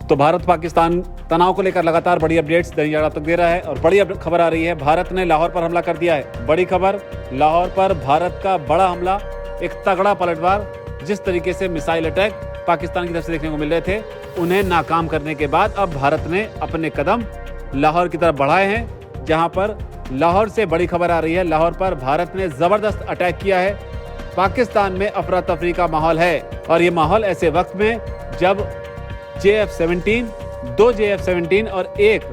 तो भारत पाकिस्तान तनाव को लेकर लगातार बड़ी अपडेट्स दैनिक जागरण तक दे रहा है और बड़ी खबर आ रही है, भारत ने लाहौर पर हमला कर दिया है। बड़ी खबर, लाहौर पर भारत का बड़ा हमला, एक तगड़ा पलटवार। जिस तरीके से मिसाइल अटैक पाकिस्तान की तरफ से देखने को मिल रहे थे, उन्हें नाकाम करने के बाद अब भारत ने अपने कदम लाहौर की तरफ बढ़ाए हैं, जहां पर लाहौर से बड़ी खबर आ रही है। लाहौर पर भारत ने जबरदस्त अटैक किया है। पाकिस्तान में अफरा तफरी का माहौल है और ये माहौल ऐसे वक्त में जब JF-17, 2 JF-17 और एक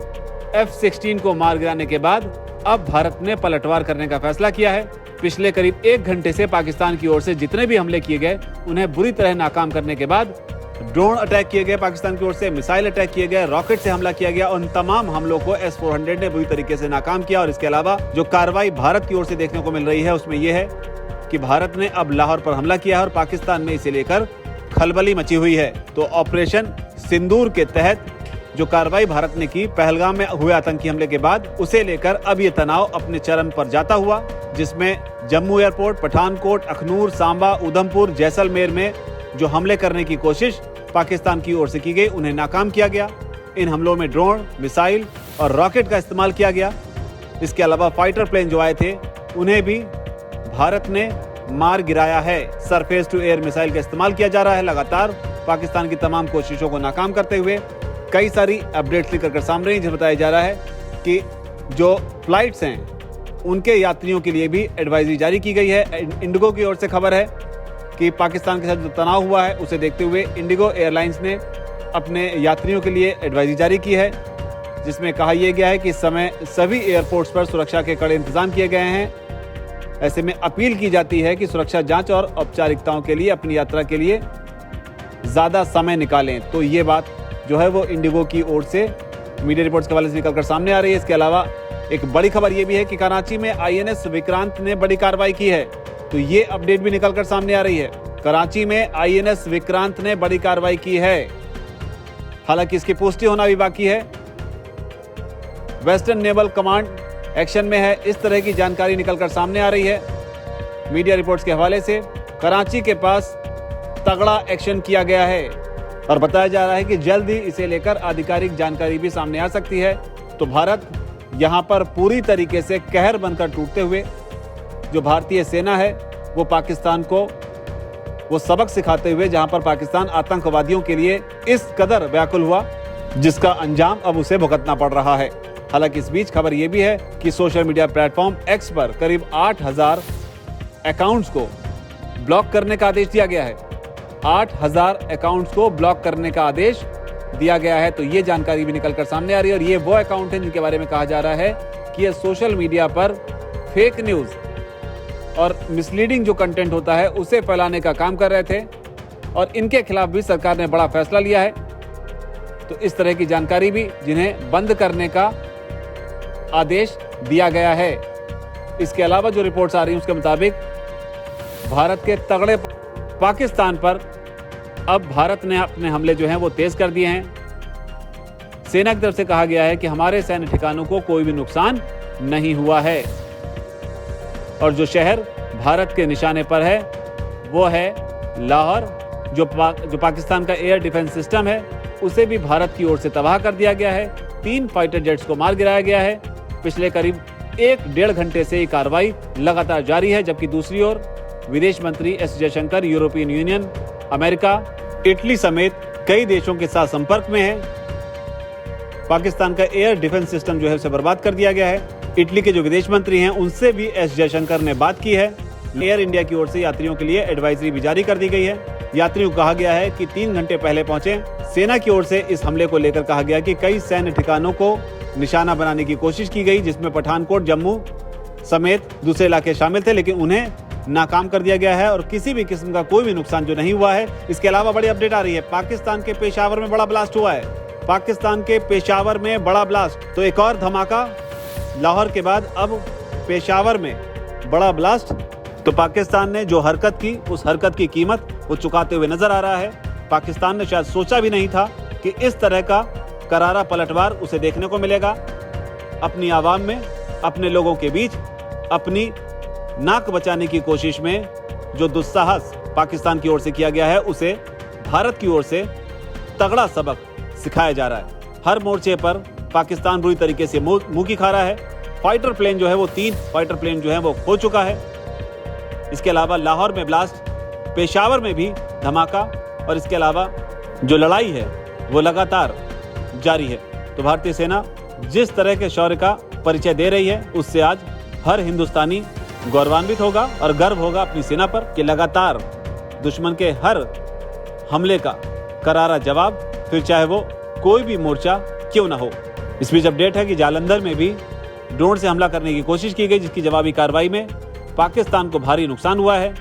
F-16 को मार गिराने के बाद अब भारत ने पलटवार करने का फैसला किया है। पिछले करीब 1 घंटे से पाकिस्तान की ओर से जितने भी हमले किए गए, उन्हें बुरी तरह नाकाम करने के बाद ड्रोन अटैक किए गए, पाकिस्तान की ओर से मिसाइल अटैक किए गए, रॉकेट से हमला किया गया। उन तमाम हमलों को S-400 ने बुरी तरीके से नाकाम किया। और इसके अलावा जो कार्रवाई भारत की ओर से देखने को मिल रही है, उसमें यह है कि भारत ने अब लाहौर पर हमला किया है और पाकिस्तान में इसे लेकर खलबली मची हुई है। तो ऑपरेशन सिंदूर के तहत जो कार्रवाई भारत ने की पहलगाम में हुए आतंकी हमले के बाद, उसे लेकर अब ये तनाव अपने चरम पर जाता हुआ, जिसमें जम्मू एयरपोर्ट, पठानकोट, अखनूर, सांबा, उधमपुर, जैसलमेर में जो हमले करने की कोशिश पाकिस्तान की ओर से की गई, उन्हें नाकाम किया गया। इन हमलों में ड्रोन, मिसाइल और रॉकेट का इस्तेमाल किया गया। इसके अलावा फाइटर प्लेन जो आए थे, उन्हें भी भारत ने मार गिराया है। सरफेस टू एयर मिसाइल का इस्तेमाल किया जा रहा है। लगातार पाकिस्तान की तमाम कोशिशों को नाकाम करते हुए कई सारी अपडेट्स निकल कर सामने रही, जिसमें बताया जा रहा है कि जो फ्लाइट्स हैं, उनके यात्रियों के लिए भी एडवाइजरी जारी की गई है। इंडिगो की ओर से खबर है कि पाकिस्तान के साथ जो तनाव हुआ है, उसे देखते हुए इंडिगो एयरलाइंस ने अपने यात्रियों के लिए एडवाइजरी जारी की है, जिसमें कहा यह गया है कि इस समय सभी एयरपोर्ट्स पर सुरक्षा के कड़े इंतजाम किए गए हैं। ऐसे में अपील की जाती है कि सुरक्षा जांच और औपचारिकताओं के लिए अपनी यात्रा के लिए ज़्यादा समय निकालें। तो ये बात जो है वो इंडिगो की ओर से मीडिया रिपोर्ट्स के हवाले से निकलकर सामने आ रही है। इसके अलावा एक बड़ी खबर ये भी है कि कराची में INS विक्रांत ने बड़ी कार्रवाई की है। तो ये अपडेट भी निकलकर सामने आ रही है। कराची में INS विक्रांत ने बड़ी कार्रवाई की है। हालांकि इसकी पुष्टि होना भी बाकी है। वेस्टर्न नेवल कमांड एक्शन में है, इस तरह की जानकारी निकलकर सामने आ रही है। मीडिया रिपोर्ट्स के हवाले से कराची के पास तगड़ा एक्शन किया गया है और बताया जा रहा है कि जल्द ही इसे लेकर आधिकारिक जानकारी भी सामने आ सकती है। तो भारत यहां पर पूरी तरीके से कहर बनकर टूटते हुए जो भारतीय सेना है, वो पाकिस्तान को वो सबक सिखाते हुए, जहां पर पाकिस्तान आतंकवादियों के लिए इस कदर व्याकुल हुआ, जिसका अंजाम अब उसे भुगतना पड़ रहा है। हालांकि इस बीच खबर यह भी है कि सोशल मीडिया प्लेटफॉर्म X पर करीब 8000 अकाउंट्स को ब्लॉक करने का आदेश दिया गया है। 8000 अकाउंट्स को ब्लॉक करने का आदेश दिया गया है। तो ये जानकारी भी निकलकर सामने आ रही है और ये वो अकाउंट हैं जिनके बारे में कहा जा रहा है कि ये सोशल मीडिया पर फेक न्यूज़ और मिसलीडिंग जो कंटेंट होता है, उसे फैलाने का काम कर रहे थे और इनके खिलाफ भी सरकार ने बड़ा फैसला लिया है। तो इस तरह की जानकारी भी, जिन्हें बंद करने का आदेश दिया गया है। इसके अलावा जो रिपोर्ट्स आ रही हैं, उसके मुताबिक भारत के तगड़े पाकिस्तान पर अब भारत ने अपने हमले जो हैं वो तेज कर दिए हैं। सेना की तरफ से कहा गया है कि हमारे सैन्य ठिकानों को कोई भी नुकसान नहीं हुआ है और जो शहर भारत के निशाने पर है वो है लाहौर। जो पाकिस्तान का एयर डिफेंस सिस्टम है, उसे भी भारत की ओर से तबाह कर दिया गया है। 3 फाइटर जेट्स को मार गिराया गया है। पिछले करीब 1-1.5 घंटे से ये कार्रवाई लगातार जारी है, जबकि दूसरी ओर विदेश मंत्री S Jaishankar European union, America, Italy समेत कई देशों के साथ संपर्क में है। पाकिस्तान का एयर डिफेंस सिस्टम जो है उसे बर्बाद कर दिया गया है। इटली के जो विदेश मंत्री हैं, उनसे भी S जयशंकर ने बात की है। एयर इंडिया की ओर से यात्रियों के लिए एडवाइजरी भी जारी कर दी गई है। यात्रियों को कहा गया है कि 3 घंटे पहले पहुंचे। सेना की ओर से इस हमले को लेकर कहा गया कि कई सैन्य ठिकानों को निशाना बनाने की कोशिश की गई, जिसमें पठानकोट, जम्मू समेत दूसरे इलाके शामिल थे, लेकिन उन्हें नाकाम कर दिया गया है और किसी भी किस्म का कोई भी नुकसान जो नहीं हुआ है। इसके अलावा बड़ी अपडेट आ रही है, पाकिस्तान के पेशावर में बड़ा ब्लास्ट हुआ है। पाकिस्तान के पेशावर में बड़ा ब्लास्ट। तो एक और धमाका लाहौर के बाद अब पेशावर में बड़ा ब्लास्ट। तो पाकिस्तान ने जो हरकत की, उस हरकत की कीमत वो चुकाते हुए नजर आ रहा है। पाकिस्तान ने शायद सोचा भी नहीं था कि इस तरह का करारा पलटवार उसे देखने को मिलेगा। अपनी आवाम में, अपने लोगों के बीच अपनी नाक बचाने की कोशिश में जो दुस्साहस पाकिस्तान की ओर से किया गया है, उसे भारत की ओर से तगड़ा सबक सिखाया जा रहा है। हर मोर्चे पर पाकिस्तान बुरी तरीके से मुंह की खा रहा है। फाइटर प्लेन जो है वो 3 फाइटर प्लेन जो है वो खो चुका है। इसके अलावा लाहौर में ब्लास्ट, पेशावर में भी धमाका, और इसके अलावा जो लड़ाई है वो लगातार जारी है। तो भारतीय सेना जिस तरह के शौर्य का परिचय दे रही है, उससे आज हर हिंदुस्तानी गौरवान्वित होगा और गर्व होगा अपनी सेना पर कि लगातार दुश्मन के हर हमले का करारा जवाब, फिर चाहे वो कोई भी मोर्चा क्यों ना हो। इस बीच अपडेट है कि जालंधर में भी ड्रोन से हमला करने की कोशिश की गई, जिसकी जवाबी कार्रवाई में पाकिस्तान को भारी नुकसान हुआ है।